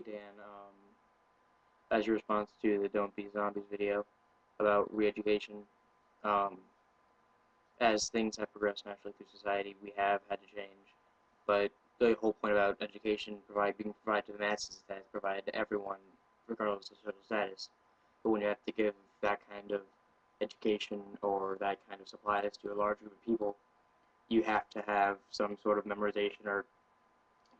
Hey Dan, as your response to the Don't Be Zombies video about re-education, um, as things have progressed naturally through society, we have had to change. But the whole point about education being provided to the masses is that it's provided to everyone, regardless of social status. But when you have to give that kind of education or that kind of supplies to a large group of people, you have to have some sort of memorization or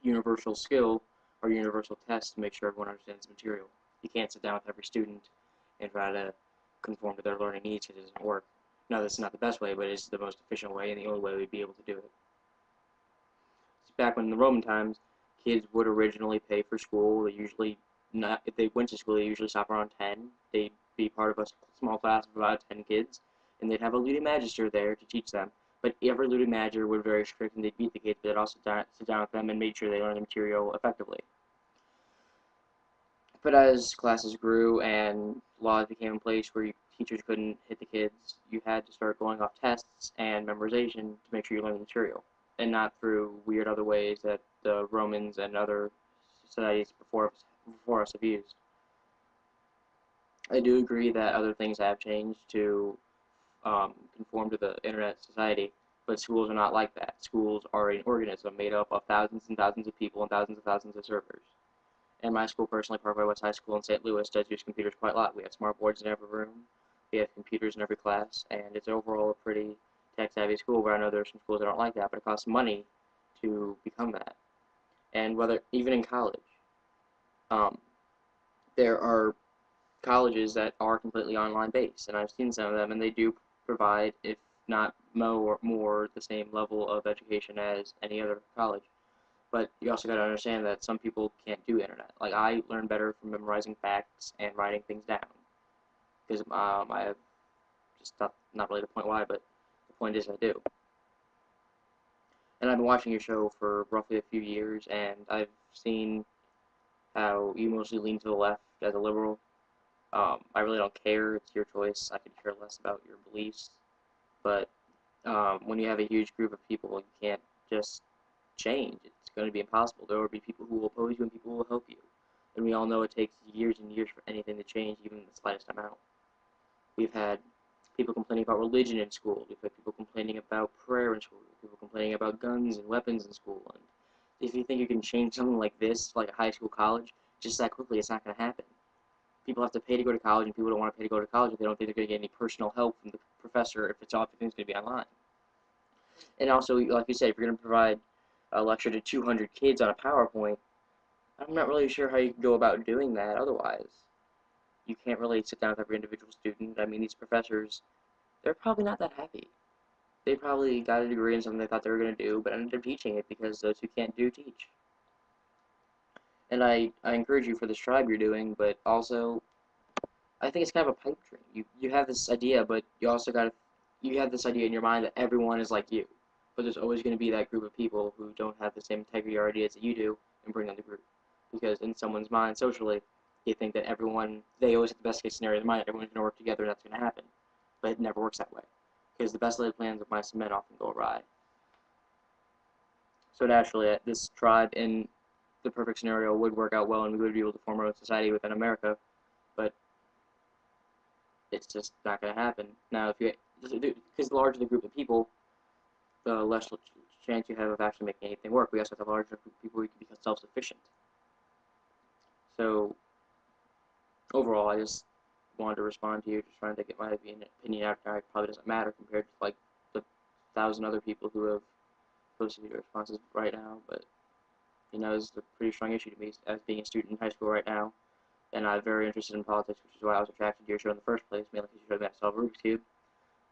universal skill or universal test to make sure everyone understands the material. You can't sit down with every student and try to conform to their learning needs because it doesn't work. Now, this is not the best way, but it's the most efficient way and the only way we'd be able to do it. Back when in the Roman times, kids would originally pay for school. They usually not if they went to school, they usually stop around 10. They'd be part of a small class of about 10 kids, and they'd have a ludi magister there to teach them. But every ludi magister would be very strict, and they'd beat the kids, but they'd also sit down with them and make sure they learned the material effectively. But as classes grew and laws became in place where teachers couldn't hit the kids, you had to start going off tests and memorization to make sure you learned the material, and not through weird other ways that the Romans and other societies before us have used. I do agree that other things have changed to conform to the internet society, but schools are not like that. Schools are an organism made up of thousands and thousands of people and thousands of servers. And my school, personally, Parkway West High School in St. Louis, does use computers quite a lot. We have smart boards in every room. We have computers in every class, and it's overall a pretty tech-savvy school. Where I know there are some schools that aren't like that, but it costs money to become that. And whether even in college, um, there are colleges that are completely online based, and I've seen some of them, and they do provide, if not more, the same level of education as any other college. But you also got to understand that some people can't do internet. Like I learn better from memorizing facts and writing things down because I have just not really the point why, but the point is I do. And I've been watching your show for roughly a few years, and I've seen how you mostly lean to the left as a liberal. I really don't care. It's your choice. I could care less about your beliefs. But when you have a huge group of people, you can't just change. It's going to be impossible. There will be people who will oppose you and people who will help you. And we all know it takes years and years for anything to change, even the slightest amount. We've had people complaining about religion in school. We've had people complaining about prayer in school. People complaining about guns and weapons in school. And if you think you can change something like this, like a high school, college, just that quickly, it's not going to happen. People have to pay to go to college, and people don't want to pay to go to college if they don't think they're going to get any personal help from the professor if it's all everything's going to be online. And also, like you said, if you're going to provide a lecture to 200 kids on a PowerPoint, I'm not really sure how you can go about doing that otherwise. You can't really sit down with every individual student. I mean, these professors, they're probably not that happy. They probably got a degree in something they thought they were going to do, but ended up teaching it because those who can't do teach. And I encourage you for this tribe you're doing, but also I think it's kind of a pipe dream. You have this idea, but you also you have this idea in your mind that everyone is like you. But there's always going to be that group of people who don't have the same integrity or ideas that you do and bring in the group. Because in someone's mind, socially, they think that they always have the best case scenario in mind. Everyone's going to work together and that's going to happen. But it never works that way. Because the best laid plans of mice and men often go awry. So naturally, this tribe in the perfect scenario would work out well and we would be able to form our own society within America. But it's just not going to happen. Now, because the larger the group of people, the less chance you have of actually making anything work. We also have a larger group of people who can become self-sufficient. So, overall, I just wanted to respond to you, just trying to get my opinion out there. It probably doesn't matter compared to like the 1,000 other people who have posted video responses right now, but you know, it's a pretty strong issue to me as being a student in high school right now, and I'm very interested in politics, which is why I was attracted to your show in the first place, mainly because you showed me how to solve Rubik's Cube.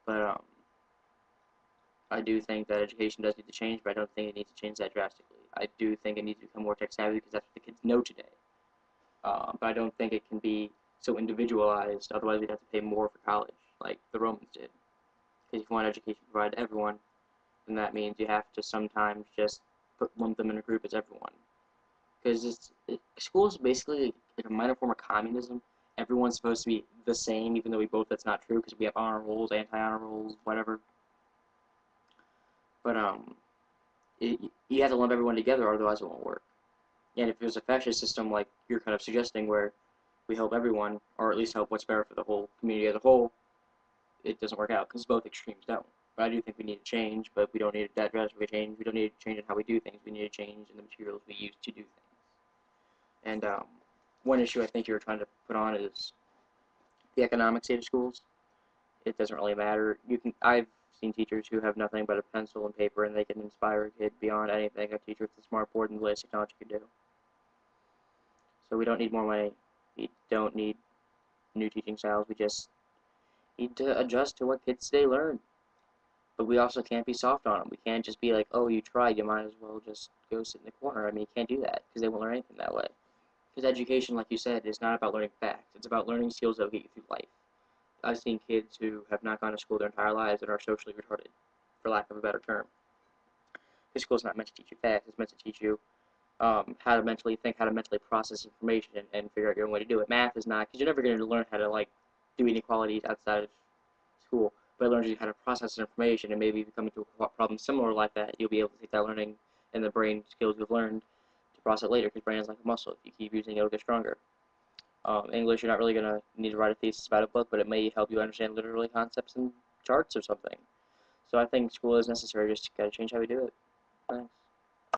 But I do think that education does need to change, but I don't think it needs to change that drastically. I do think it needs to become more tech savvy because that's what the kids know today. But I don't think it can be so individualized, otherwise we'd have to pay more for college, like the Romans did. Because if you want education to provide to everyone, then that means you have to sometimes just lump them in a group as everyone. Because school is basically like a minor form of communism. Everyone's supposed to be the same, even though that's not true, because we have honor rolls, anti-honor rolls, whatever. But you have to lump everyone together, otherwise it won't work. And if it was a fascist system like you're kind of suggesting, where we help everyone, or at least help what's better for the whole community as a whole, it doesn't work out because both extremes don't. But I do think we need to change, but we don't need that drastic a change. We don't need to change in how we do things. We need to change in the materials we use to do things. And one issue I think you were trying to put on is the economic state of schools. It doesn't really matter. I've seen teachers who have nothing but a pencil and paper, and they can inspire a kid beyond anything a teacher with a smart board and the latest technology could do. So we don't need more money. We don't need new teaching styles. We just need to adjust to what kids today learn. But we also can't be soft on them. We can't just be like, oh, you tried, you might as well just go sit in the corner. I mean, you can't do that because they won't learn anything that way. Because education, like you said, is not about learning facts. It's about learning skills that will get you through life. I've seen kids who have not gone to school their entire lives and are socially retarded, for lack of a better term. Because school is not meant to teach you facts. It's meant to teach you how to mentally think, how to mentally process information, and figure out your own way to do it. Math is not, because you're never going to learn how to like do inequalities outside of school, but it learns you how to process information, and maybe if you come into a problem similar like that, you'll be able to take that learning and the brain skills you've learned to process it later, because brain is like a muscle. If you keep using it, it'll get stronger. English, you're not really going to need to write a thesis about a book, but it may help you understand literally concepts and charts or something. So I think school is necessary, just got to change how we do it. Thanks.